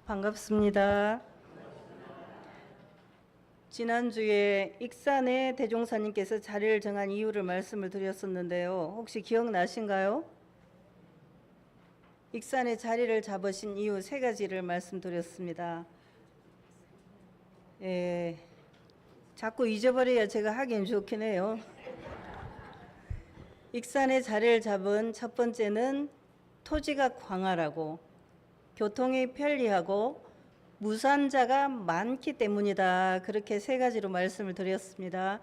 반갑습니다. 지난주에 익산의 대종사님께서 자리를 정한 이유를 말씀을 드렸었는데요. 혹시 기억나신가요? 익산의 자리를 잡으신 이유 3가지를 말씀드렸습니다. 자꾸 잊어버려야 제가 하긴 좋긴 해요. 익산의 자리를 잡은 첫 번째는 토지가 광활하고 교통이 편리하고 무산자가 많기 때문이다. 그렇게 3가지로 말씀을 드렸습니다.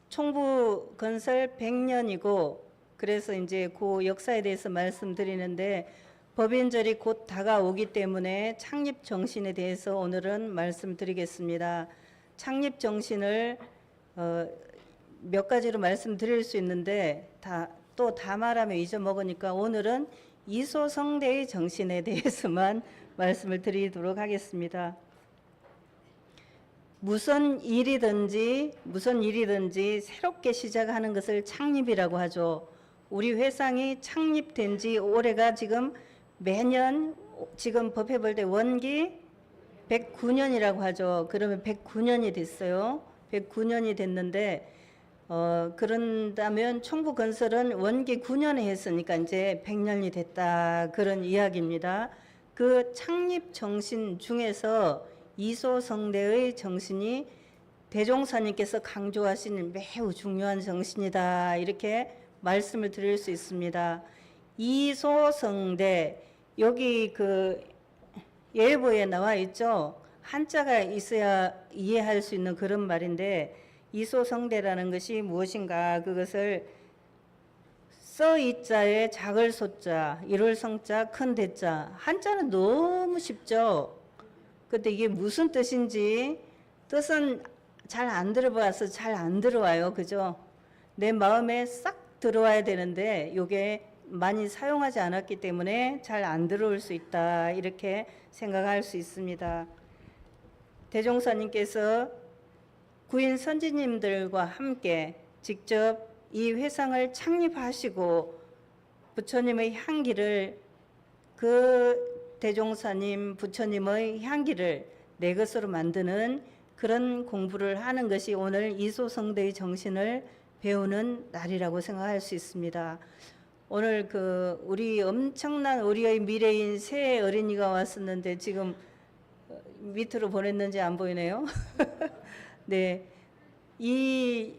총부 건설 100년이고 그래서 이제 그 역사에 대해서 말씀드리는데 법인절이 곧 다가오기 때문에 창립 정신에 대해서 오늘은 말씀드리겠습니다. 창립 정신을 몇 가지로 말씀드릴 수 있는데 다 말하면 잊어먹으니까 오늘은 이소성대의 정신에 대해서만 말씀을 드리도록 하겠습니다. 무슨 일이든지 새롭게 시작하는 것을 창립이라고 하죠. 우리 회상이 창립된 지 올해가 지금 매년 지금 법회 볼 때 원기 109년이라고 하죠. 그러면 109년이 됐어요. 109년이 됐는데 그런다면 총부건설은 원기 9년에 했으니까 이제 100년이 됐다. 그런 이야기입니다. 그 창립 정신 중에서 이소성대의 정신이 대종사님께서 강조하시는 매우 중요한 정신이다. 이렇게 말씀을 드릴 수 있습니다. 이소성대, 여기 그 예보에 나와 있죠. 한자가 있어야 이해할 수 있는 그런 말인데 이소성대라는 것이 무엇인가, 그것을 써이자에 작을 소자, 이룰 성자, 큰 대자. 한자는 너무 쉽죠. 근데 이게 무슨 뜻인지 뜻은 잘 안 들어봐서 잘 안 들어와요. 그죠? 내 마음에 싹 들어와야 되는데 이게 많이 사용하지 않았기 때문에 잘 안 들어올 수 있다. 이렇게 생각할 수 있습니다. 대종사님께서 구인 선지님들과 함께 직접 이 회상을 창립하시고 부처님의 향기를, 그 대종사님 부처님의 향기를 내 것으로 만드는 그런 공부를 하는 것이 오늘 이소성대의 정신을 배우는 날이라고 생각할 수 있습니다. 오늘 우리 엄청난 우리의 미래인 새 어린이가 왔었는데 지금 밑으로 보냈는지 안 보이네요. 네,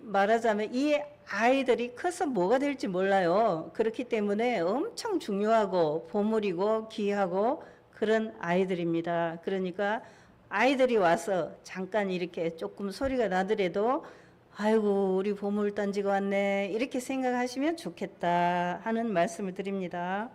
말하자면 이 아이들이 커서 뭐가 될지 몰라요. 그렇기 때문에 엄청 중요하고 보물이고 귀하고 그런 아이들입니다. 그러니까 아이들이 와서 잠깐 이렇게 조금 소리가 나더라도 아이고 우리 보물 던지고 왔네 이렇게 생각하시면 좋겠다 하는 말씀을 드립니다.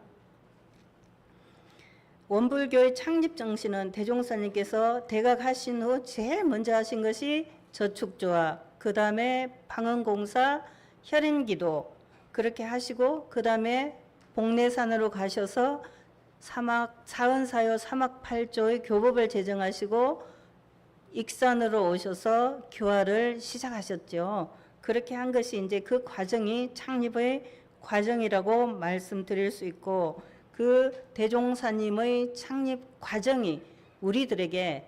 원불교의 창립 정신은 대종사님께서 대각하신 후 제일 먼저 하신 것이 저축조합, 그 다음에 방언공사, 혈인기도 그렇게 하시고 그 다음에 복례산으로 가셔서 사은사요 사막팔조의 교법을 제정하시고 익산으로 오셔서 교화를 시작하셨죠. 그렇게 한 것이 이제 그 과정이 창립의 과정이라고 말씀드릴 수 있고, 그 대종사님의 창립 과정이 우리들에게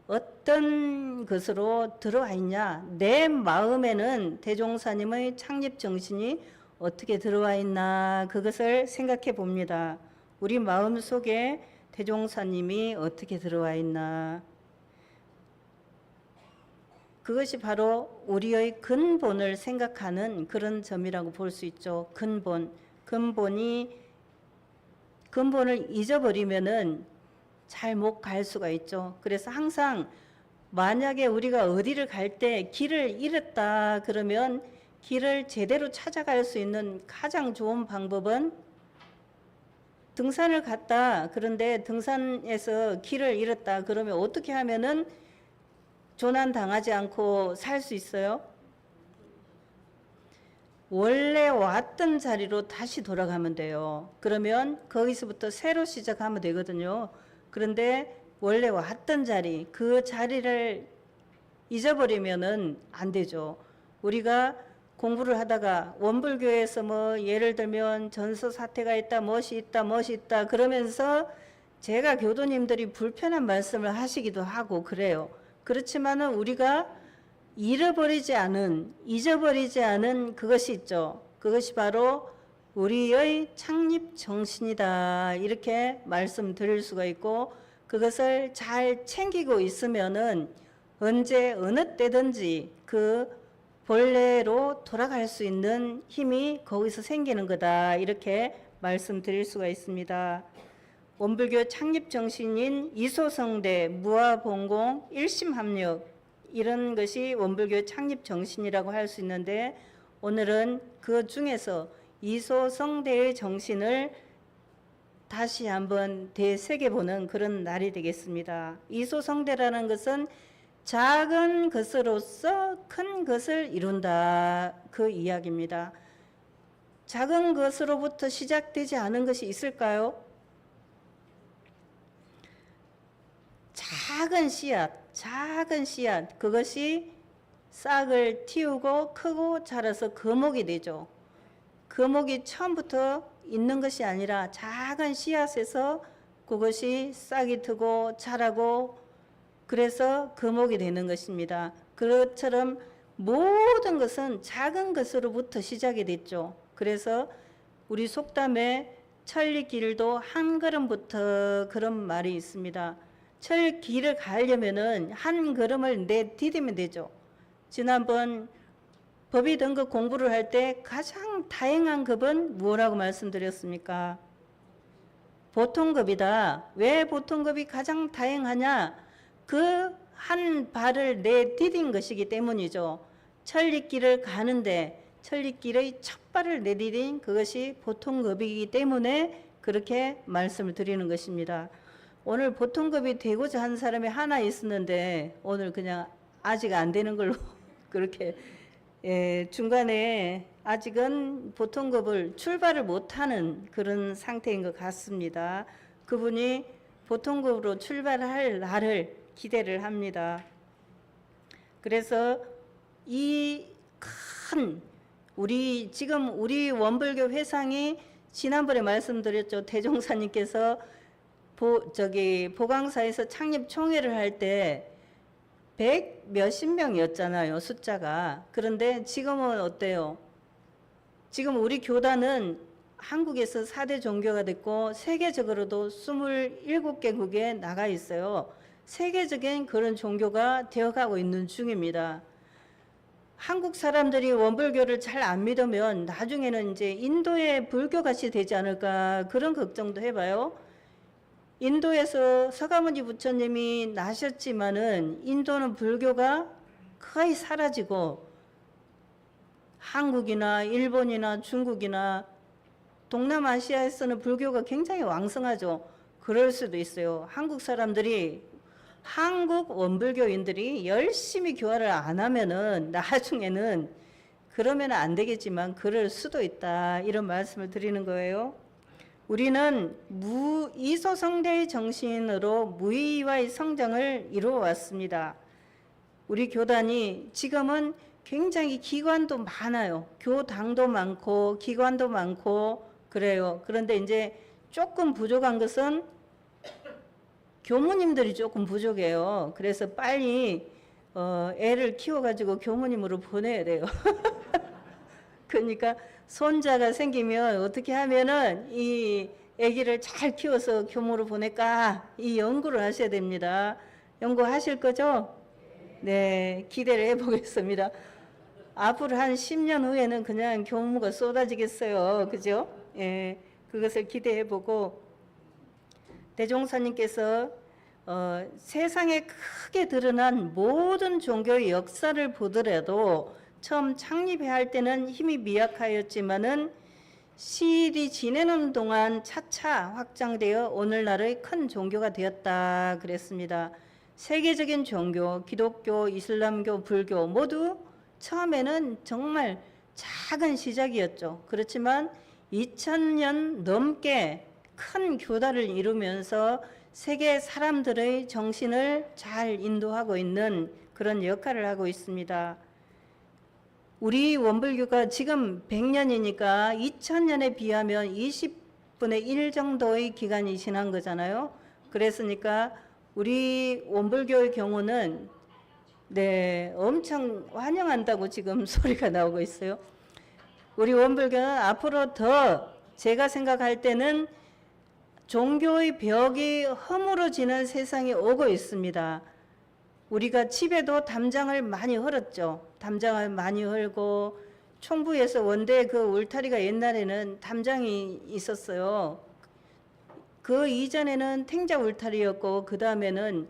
어떤 것으로 들어와 있냐, 내 마음에는 대종사님의 창립 정신이 어떻게 들어와 있나, 그것을 생각해 봅니다. 우리 마음 속에 대종사님이 어떻게 들어와 있나, 그것이 바로 우리의 근본을 생각하는 그런 점이라고 볼 수 있죠. 근본을 잊어버리면은 잘 못 갈 수가 있죠. 그래서 항상 만약에 우리가 어디를 갈 때 길을 잃었다 그러면 길을 제대로 찾아갈 수 있는 가장 좋은 방법은 등산을 갔다. 그런데 등산에서 길을 잃었다 그러면 어떻게 하면은 조난 당하지 않고 살 수 있어요? 원래 왔던 자리로 다시 돌아가면 돼요. 그러면 거기서부터 새로 시작하면 되거든요. 그런데 원래 왔던 자리, 그 자리를 잊어버리면은 안 되죠. 우리가 공부를 하다가 원불교에서 뭐 예를 들면 전서 사태가 있다, 무엇이 있다 그러면서 제가 교도님들이 불편한 말씀을 하시기도 하고 그래요. 그렇지만은 우리가 잊어버리지 않은 그것이 있죠. 그것이 바로 우리의 창립 정신이다. 이렇게 말씀드릴 수가 있고, 그것을 잘 챙기고 있으면은 언제 어느 때든지 그 본래로 돌아갈 수 있는 힘이 거기서 생기는 거다. 이렇게 말씀드릴 수가 있습니다. 원불교 창립 정신인 이소성대, 무아봉공, 일심합력, 이런 것이 원불교 창립 정신이라고 할 수 있는데, 오늘은 그 중에서 이소성대의 정신을 다시 한번 되새겨보는 그런 날이 되겠습니다. 이소성대라는 것은 작은 것으로서 큰 것을 이룬다, 그 이야기입니다. 작은 것으로부터 시작되지 않은 것이 있을까요? 작은 씨앗, 그것이 싹을 틔우고 크고 자라서 거목이 되죠. 거목이 처음부터 있는 것이 아니라 작은 씨앗에서 그것이 싹이 트고 자라고, 그래서 거목이 되는 것입니다. 그것처럼 모든 것은 작은 것으로부터 시작이 됐죠. 그래서 우리 속담에 천리길도 한 걸음부터, 그런 말이 있습니다. 철길을 가려면은 한 걸음을 내디디면 되죠. 지난번 법의 등급 공부를 할 때 가장 다행한 급은 뭐라고 말씀드렸습니까? 보통급이다. 왜 보통급이 가장 다행하냐? 그 한 발을 내디딘 것이기 때문이죠. 천리길을 가는데 천리길의 첫 발을 내디딘 그것이 보통급이기 때문에 그렇게 말씀을 드리는 것입니다. 오늘 보통급이 되고자 한 사람이 하나 있었는데 오늘 그냥 아직 안 되는 걸로 그렇게 중간에 아직은 보통급을 출발을 못하는 그런 상태인 것 같습니다. 그분이 보통급으로 출발할 날을 기대를 합니다. 그래서 이 큰 지금 우리 원불교 회상이 지난번에 말씀드렸죠. 대종사님께서 보강사에서 창립 총회를 할 때 100 몇십 명이었잖아요, 숫자가. 그런데 지금은 어때요? 지금 우리 교단은 한국에서 4대 종교가 됐고 세계적으로도 27개국에 나가 있어요. 세계적인 그런 종교가 되어가고 있는 중입니다. 한국 사람들이 원불교를 잘 안 믿으면 나중에는 이제 인도의 불교같이 되지 않을까, 그런 걱정도 해봐요. 인도에서 서가모니 부처님이 나셨지만은 인도는 불교가 거의 사라지고 한국이나 일본이나 중국이나 동남아시아에서는 불교가 굉장히 왕성하죠. 그럴 수도 있어요. 한국 원불교인들이 열심히 교화를 안 하면은 나중에는, 그러면 안 되겠지만 그럴 수도 있다, 이런 말씀을 드리는 거예요. 우리는 이소성대의 정신으로 무의와의 성장을 이루어 왔습니다. 우리 교단이 지금은 굉장히 기관도 많아요. 교당도 많고 기관도 많고 그래요. 그런데 이제 조금 부족한 것은 교무님들이 조금 부족해요. 그래서 빨리 애를 키워가지고 교무님으로 보내야 돼요. 그러니까 손자가 생기면 어떻게 하면은 이 아기를 잘 키워서 교무로 보낼까, 이 연구를 하셔야 됩니다. 연구하실 거죠? 네, 기대를 해보겠습니다. 앞으로 한 10년 후에는 그냥 교무가 쏟아지겠어요. 그죠? 예, 그것을 기대해보고, 대종사님께서 세상에 크게 드러난 모든 종교의 역사를 보더라도 처음 창립해야 할 때는 힘이 미약하였지만은 시일이 지내는 동안 차차 확장되어 오늘날의 큰 종교가 되었다 그랬습니다. 세계적인 종교, 기독교, 이슬람교, 불교 모두 처음에는 정말 작은 시작이었죠. 그렇지만 2000년 넘게 큰 교단을 이루면서 세계 사람들의 정신을 잘 인도하고 있는 그런 역할을 하고 있습니다. 우리 원불교가 지금 100년이니까 2000년에 비하면 20분의 1 정도의 기간이 지난 거잖아요. 그랬으니까 우리 원불교의 경우는 네, 엄청 환영한다고 지금 소리가 나오고 있어요. 우리 원불교는 앞으로 더 제가 생각할 때는 종교의 벽이 허물어지는 세상이 오고 있습니다. 우리가 집에도 담장을 많이 헐었죠. 담장을 많이 헐고 총부에서 원대 그 울타리가 옛날에는 담장이 있었어요. 그 이전에는 탱자 울타리였고 그 다음에는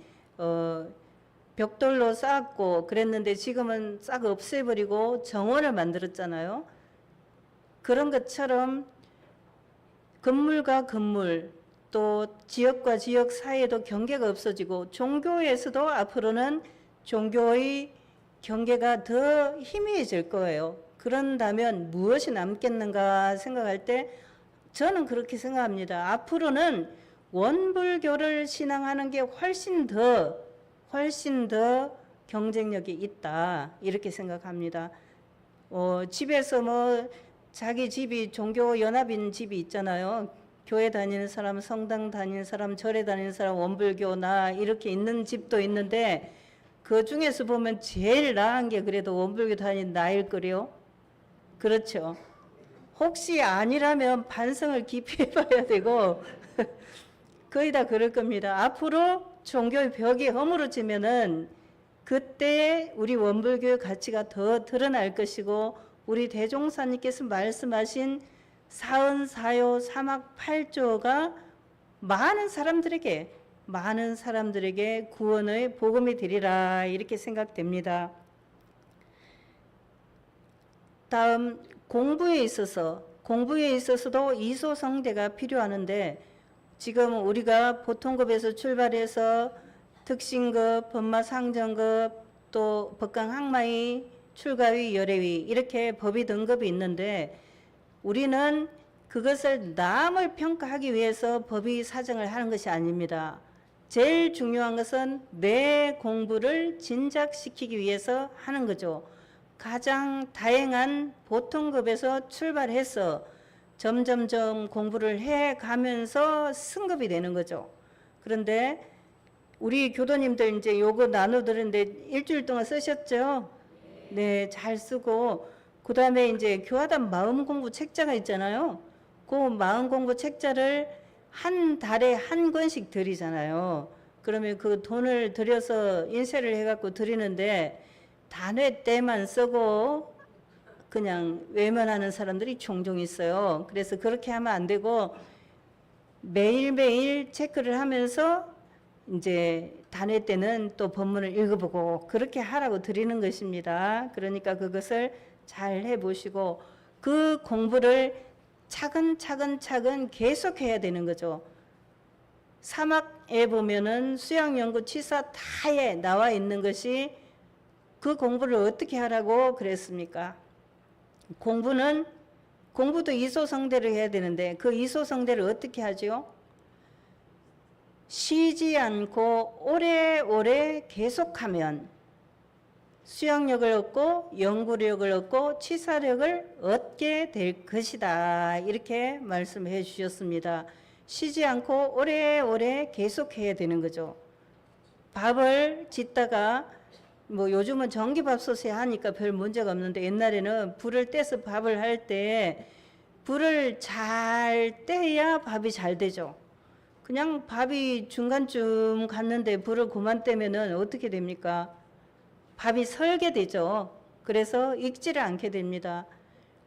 벽돌로 쌓았고 그랬는데 지금은 싹 없애버리고 정원을 만들었잖아요. 그런 것처럼 건물과 건물 또 지역과 지역 사이에도 경계가 없어지고 종교에서도 앞으로는 종교의 경계가 더 희미해질 거예요. 그런다면 무엇이 남겠는가 생각할 때 저는 그렇게 생각합니다. 앞으로는 원불교를 신앙하는 게 훨씬 더 경쟁력이 있다 이렇게 생각합니다. 집에서 뭐 자기 집이 종교 연합인 집이 있잖아요. 교회 다니는 사람, 성당 다니는 사람, 절에 다니는 사람, 원불교나 이렇게 있는 집도 있는데 그 중에서 보면 제일 나은 게 그래도 원불교 다니는 나일 거래요. 그렇죠. 혹시 아니라면 반성을 깊이 해봐야 되고 거의 다 그럴 겁니다. 앞으로 종교의 벽이 허물어지면은 그때 우리 원불교의 가치가 더 드러날 것이고 우리 대종사님께서 말씀하신 사은사요 사막팔조가 많은 사람들에게 구원의 복음이 되리라 이렇게 생각됩니다. 다음 공부에 있어서도 이소성대가 필요하는데 지금 우리가 보통급에서 출발해서 특신급, 법마상정급, 또 법강학마위, 출가위, 열애위 이렇게 법의 등급이 있는데 우리는 그것을 남을 평가하기 위해서 법의 사정을 하는 것이 아닙니다. 제일 중요한 것은 내 공부를 진작시키기 위해서 하는 거죠. 가장 다양한 보통급에서 출발해서 점점점 공부를 해가면서 승급이 되는 거죠. 그런데 우리 교도님들 이제 요거 나눠드렸는데 일주일 동안 쓰셨죠? 네, 잘 쓰고 그 다음에 이제 교화단 마음공부 책자가 있잖아요. 그 마음공부 책자를 한 달에 한 권씩 드리잖아요. 그러면 그 돈을 들여서 인쇄를 해갖고 드리는데 단회 때만 쓰고 그냥 외면하는 사람들이 종종 있어요. 그래서 그렇게 하면 안 되고 매일매일 체크를 하면서 이제 단회 때는 또 본문을 읽어보고 그렇게 하라고 드리는 것입니다. 그러니까 그것을 잘 해보시고 그 공부를 차근차근 계속해야 되는 거죠. 사막에 보면은 수양연구 치사 다에 나와 있는 것이 그 공부를 어떻게 하라고 그랬습니까? 공부도 이소성대를 해야 되는데 그 이소성대를 어떻게 하죠? 쉬지 않고 오래오래 계속하면 수양력을 얻고 연구력을 얻고 치사력을 얻게 될 것이다. 이렇게 말씀해 주셨습니다. 쉬지 않고 오래오래 계속해야 되는 거죠. 밥을 짓다가 뭐 요즘은 전기밥솥에 하니까 별 문제가 없는데 옛날에는 불을 떼서 밥을 할 때 불을 잘 떼야 밥이 잘 되죠. 그냥 밥이 중간쯤 갔는데 불을 그만 떼면은 어떻게 됩니까? 밥이 설게 되죠. 그래서 익지를 않게 됩니다.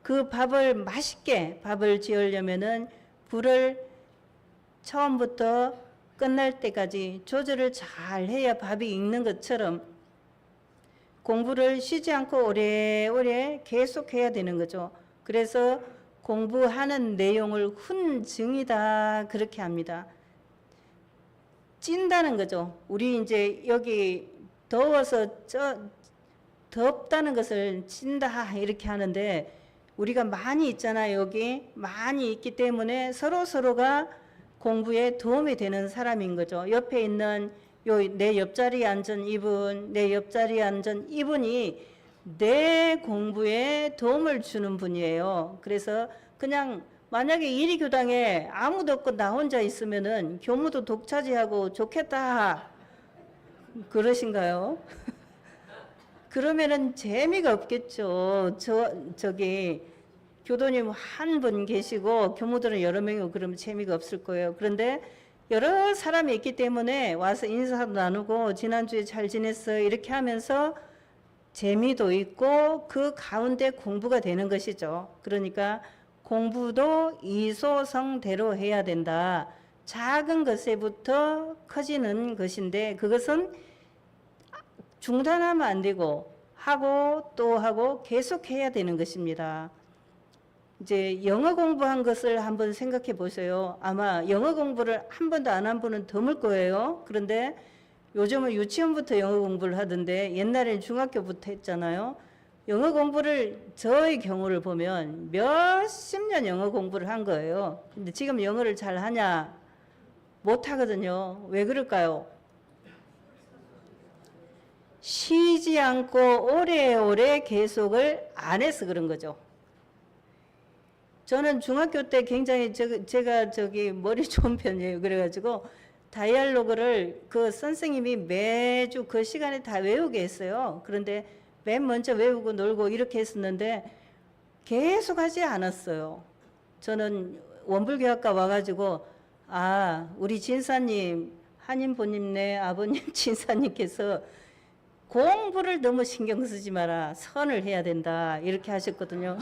그 밥을 맛있게 밥을 지으려면은 불을 처음부터 끝날 때까지 조절을 잘 해야 밥이 익는 것처럼 공부를 쉬지 않고 오래오래 계속 해야 되는 거죠. 그래서 공부하는 내용을 훈증이다 그렇게 합니다. 찐다는 거죠. 우리 이제 여기 더워서 덥다는 것을 찐다 이렇게 하는데 우리가 많이 있잖아요. 여기 많이 있기 때문에 서로가 공부에 도움이 되는 사람인 거죠. 옆에 있는 내 옆자리에 앉은 이분, 내 옆자리에 앉은 이분이 내 공부에 도움을 주는 분이에요. 그래서 그냥 만약에 이리교당에 아무도 없고 나 혼자 있으면은 교무도 독차지하고 좋겠다. 그러신가요? 그러면은 재미가 없겠죠. 저기 교도님 한 분 계시고 교무들은 여러 명이고 그러면 재미가 없을 거예요. 그런데 여러 사람이 있기 때문에 와서 인사도 나누고 지난주에 잘 지냈어 이렇게 하면서 재미도 있고 그 가운데 공부가 되는 것이죠. 그러니까 공부도 이소성대로 해야 된다. 작은 것에부터 커지는 것인데 그것은 중단하면 안 되고 하고 또 하고 계속 해야 되는 것입니다. 이제 영어 공부한 것을 한번 생각해 보세요. 아마 영어 공부를 한 번도 안 한 분은 드물 거예요. 그런데 요즘은 유치원부터 영어 공부를 하던데 옛날에는 중학교부터 했잖아요. 영어 공부를 저의 경우를 보면 몇십 년 영어 공부를 한 거예요. 근데 지금 영어를 잘 하냐? 못 하거든요. 왜 그럴까요? 쉬지 않고 오래오래 계속을 안 해서 그런 거죠. 저는 중학교 때 굉장히 제가 머리 좋은 편이에요. 그래가지고 다이얼로그를 그 선생님이 매주 그 시간에 다 외우게 했어요. 그런데 맨 먼저 외우고 놀고 이렇게 했었는데 계속 하지 않았어요. 저는 원불교학과 와가지고 우리 진사님 한인보님네 아버님 진사님께서 공부를 너무 신경 쓰지 마라. 선을 해야 된다. 이렇게 하셨거든요.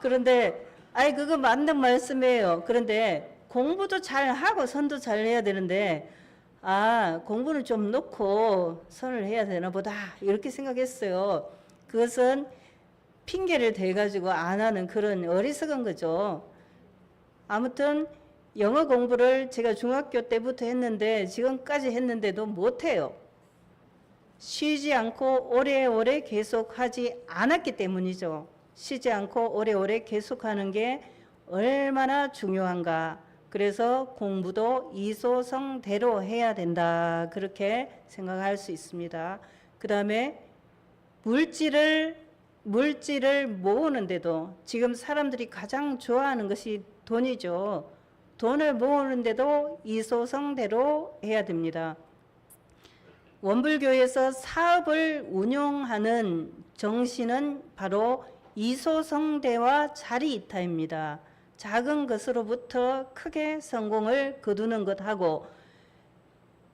그런데 그거 맞는 말씀이에요. 그런데 공부도 잘 하고 선도 잘 해야 되는데 공부는 좀 놓고 선을 해야 되나 보다 이렇게 생각했어요. 그것은 핑계를 대가지고 안 하는 그런 어리석은 거죠. 아무튼 영어 공부를 제가 중학교 때부터 했는데 지금까지 했는데도 못해요. 쉬지 않고 오래오래 계속하지 않았기 때문이죠. 쉬지 않고 오래오래 계속하는 게 얼마나 중요한가. 그래서 공부도 이소성대로 해야 된다. 그렇게 생각할 수 있습니다. 그 다음에 물질을 모으는데도 지금 사람들이 가장 좋아하는 것이 돈이죠. 돈을 모으는데도 이소성대로 해야 됩니다. 원불교에서 사업을 운용하는 정신은 바로 이소성대와 자리이타입니다. 작은 것으로부터 크게 성공을 거두는 것하고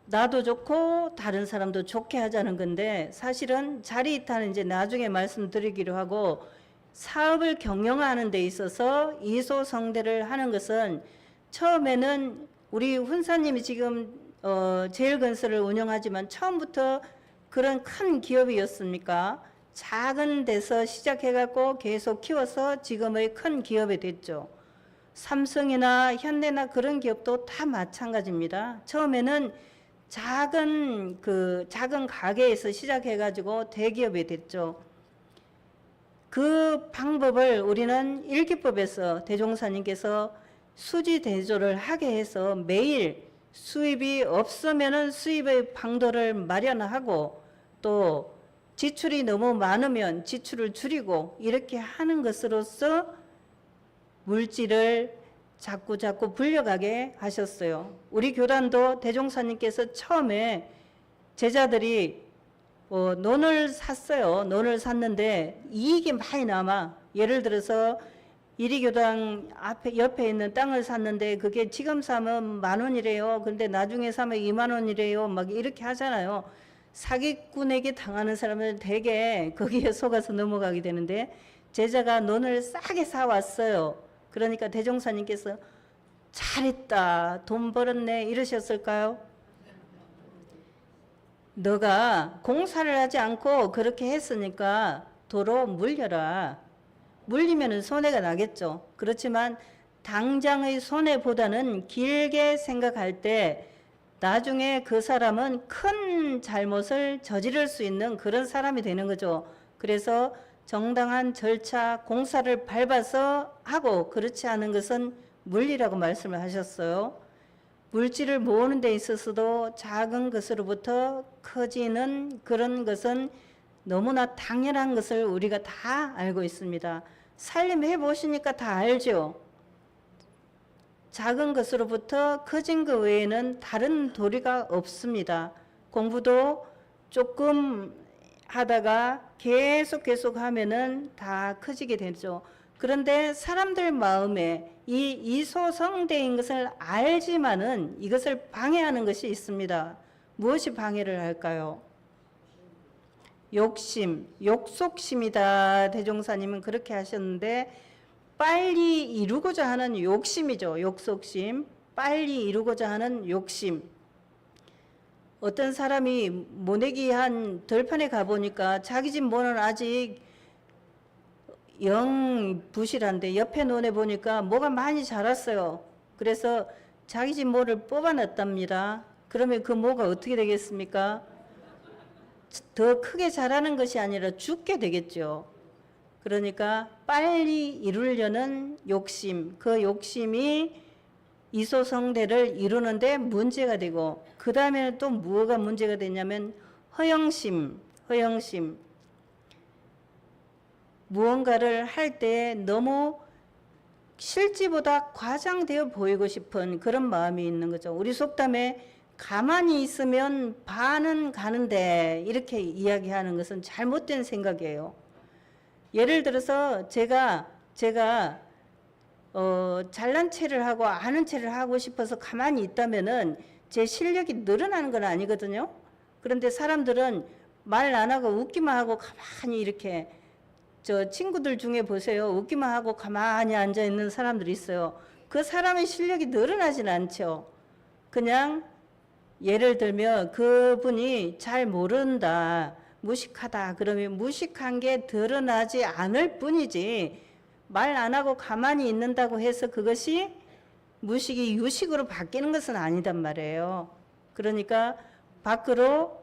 나도 좋고 다른 사람도 좋게 하자는 건데 사실은 자리이타는 이제 나중에 말씀드리기로 하고 사업을 경영하는 데 있어서 이소성대를 하는 것은 처음에는 우리 훈사님이 지금 제일건설을 운영하지만 처음부터 그런 큰 기업이었습니까? 작은 데서 시작해갖고 계속 키워서 지금의 큰 기업이 됐죠. 삼성이나 현대나 그런 기업도 다 마찬가지입니다. 처음에는 작은 가게에서 시작해가지고 대기업이 됐죠. 그 방법을 우리는 일기법에서 대종사님께서 수지대조를 하게 해서 매일 수입이 없으면은 수입의 방도를 마련하고 또 지출이 너무 많으면 지출을 줄이고 이렇게 하는 것으로서 물질을 자꾸 불려가게 하셨어요. 우리 교단도 대종사님께서 처음에 제자들이 논을 샀어요. 논을 샀는데 이익이 많이 남아. 예를 들어서 이리교당 옆에 있는 땅을 샀는데 그게 지금 사면 10,000원이래요. 근데 나중에 사면 20,000원이래요. 막 이렇게 하잖아요. 사기꾼에게 당하는 사람은 대개 거기에 속아서 넘어가게 되는데 제자가 논을 싸게 사왔어요. 그러니까 대종사님께서 잘했다. 돈 벌었네. 이러셨을까요? 너가 공사를 하지 않고 그렇게 했으니까 도로 물려라. 물리면 손해가 나겠죠. 그렇지만 당장의 손해보다는 길게 생각할 때 나중에 그 사람은 큰 잘못을 저지를 수 있는 그런 사람이 되는 거죠. 그래서 정당한 절차, 공사를 밟아서 하고 그렇지 않은 것은 물리라고 말씀을 하셨어요. 물질을 모으는 데 있어서도 작은 것으로부터 커지는 그런 것은 너무나 당연한 것을 우리가 다 알고 있습니다. 살림 해보시니까 다 알죠. 작은 것으로부터 커진 것 외에는 다른 도리가 없습니다. 공부도 조금 하다가 계속 하면은 다 커지게 되죠. 그런데 사람들 마음에 이 이소성대인 것을 알지만은 이것을 방해하는 것이 있습니다. 무엇이 방해를 할까요? 욕심, 욕속심이다. 대종사님은 그렇게 하셨는데 빨리 이루고자 하는 욕심이죠. 욕속심, 빨리 이루고자 하는 욕심. 어떤 사람이 모내기 한 들판에 가보니까 자기 집 모는 아직 영 부실한데 옆에 논에 보니까 뭐가 많이 자랐어요. 그래서 자기 집 모를 뽑아냈답니다. 그러면 그 모가 어떻게 되겠습니까? 더 크게 자라는 것이 아니라 죽게 되겠죠. 그러니까 빨리 이루려는 욕심, 그 욕심이 이소성대를 이루는데 문제가 되고, 그 다음에는 또 뭐가 문제가 되냐면 허영심. 무언가를 할 때 너무 실제보다 과장되어 보이고 싶은 그런 마음이 있는 거죠. 우리 속담에 가만히 있으면 반은 가는데 이렇게 이야기하는 것은 잘못된 생각이에요. 예를 들어서 제가 잘난 체를 하고 아는 체를 하고 싶어서 가만히 있다면은 제 실력이 늘어나는 건 아니거든요. 그런데 사람들은 말 안 하고 웃기만 하고 가만히 이렇게, 저 친구들 중에 보세요. 웃기만 하고 가만히 앉아 있는 사람들이 있어요. 그 사람의 실력이 늘어나진 않죠. 그냥 예를 들면 그분이 잘 모른다, 무식하다 그러면 무식한 게 드러나지 않을 뿐이지, 말 안 하고 가만히 있는다고 해서 그것이 무식이 유식으로 바뀌는 것은 아니단 말이에요. 그러니까 밖으로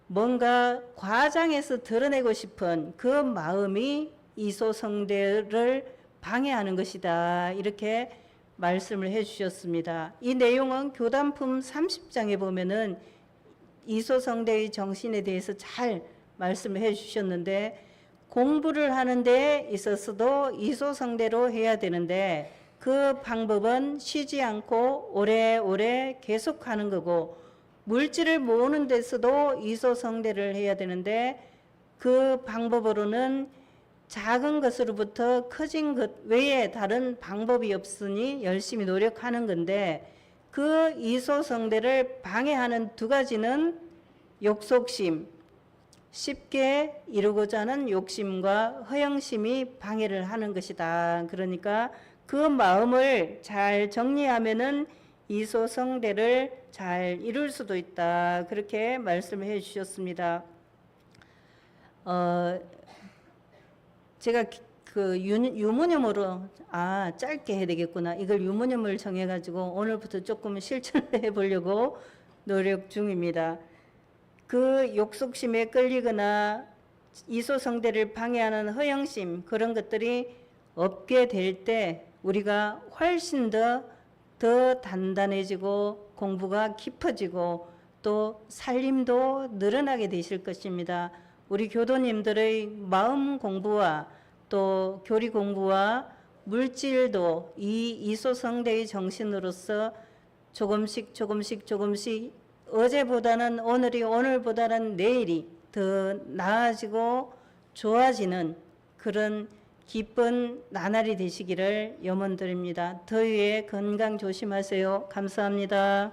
뭔가 과장해서 드러내고 싶은 그 마음이 이소성대를 방해하는 것이다. 이렇게 말씀을 해 주셨습니다. 이 내용은 교단품 30장에 보면은 이소성대의 정신에 대해서 잘 말씀을 해 주셨는데, 공부를 하는 데 있어서도 이소성대로 해야 되는데 그 방법은 쉬지 않고 오래오래 계속하는 거고, 물질을 모으는 데서도 이소성대를 해야 되는데 그 방법으로는 작은 것으로부터 커진 것 외에 다른 방법이 없으니 열심히 노력하는 건데, 그 이소성대를 방해하는 두 가지는 욕속심, 쉽게 이루고자 하는 욕심과 허영심이 방해를 하는 것이다. 그러니까 그 마음을 잘 정리하면은 이소성대를 잘 이룰 수도 있다. 그렇게 말씀을 해 주셨습니다. 제가 그 유무념으로 짧게 해야 되겠구나. 이걸 유무념을 정해가지고 오늘부터 조금 실천을 해보려고 노력 중입니다. 그 욕속심에 끌리거나 이소성대를 방해하는 허영심, 그런 것들이 없게 될 때 우리가 훨씬 더 단단해지고 공부가 깊어지고 또 살림도 늘어나게 되실 것입니다. 우리 교도님들의 마음 공부와 또 교리 공부와 물질도 이 이소성대의 정신으로서 조금씩 어제보다는 오늘이, 오늘보다는 내일이 더 나아지고 좋아지는 그런 기쁜 나날이 되시기를 염원드립니다. 더위에 건강 조심하세요. 감사합니다.